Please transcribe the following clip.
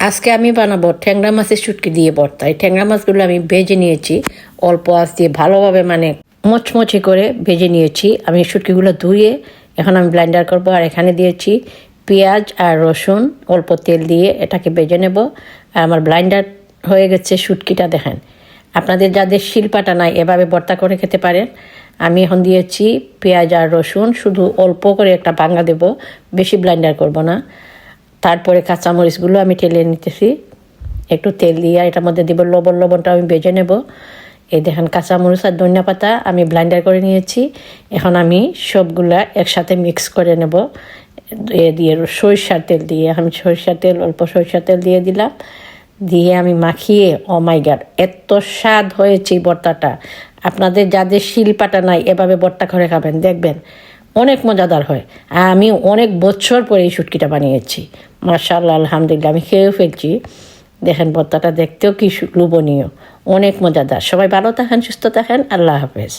আজকে আমি বানাবো ট্যাংরা মাছের শুটকি দিয়ে ভর্তা। এই ট্যাংরা মাছগুলো আমি ভেজে নিয়েছি অল্প আঁচ দিয়ে, ভালোভাবে মচমচে করে ভেজে নিয়েছি। আমি শুটকিগুলো ধুয়ে এখন আমি ব্লেন্ডার করব। আর এখানে দিয়েছি পেঁয়াজ আর রসুন, অল্প তেল দিয়ে এটাকে ভেজে নেব। আর আমার ব্লেন্ডার হয়ে গেছে শুটকিটা, দেখেন। আপনাদের যাদের শিলপাটা নাই এভাবে ভর্তা করে খেতে পারেন। আমি এখন দিয়েছি পেঁয়াজ আর রসুন, শুধু অল্প করে একটা ভাঙা দেব, বেশি ব্লেন্ডার করব না। তারপরে কাঁচামরিচগুলো আমি ঠেলে নিতেছি একটু তেল দিয়ে। এটার মধ্যে দিব লবণটা আমি ভেজে নেব। এই দেখেন কাঁচামরিচ আর ধনিয়া পাতা আমি ব্লেন্ডার করে নিয়েছি। এখন আমি সবগুলা একসাথে মিক্স করে নেব দিয়ে সরিষার তেল দিয়ে। আমি অল্প সরিষার তেল দিয়ে দিলাম, দিয়ে আমি মাখিয়ে, ও মাই গড, এত স্বাদ হয়েছে ভর্তাটা। আপনাদের যাদের শিলপাটা নাই এভাবে ভর্তা করে খাবেন, দেখবেন অনেক মজাদার হয়। আর আমি অনেক বছর পরে এই শুটকিটা বানিয়েছি। মাশাআল্লাহ, আলহামদুলিল্লাহ, আমি খেয়েও ফেলছি। দেখেন ভর্তাটা দেখতেও কি লোভনীয়, অনেক মজাদার। সবাই ভালো থাকেন, সুস্থ থাকেন, আল্লাহ হাফেজ।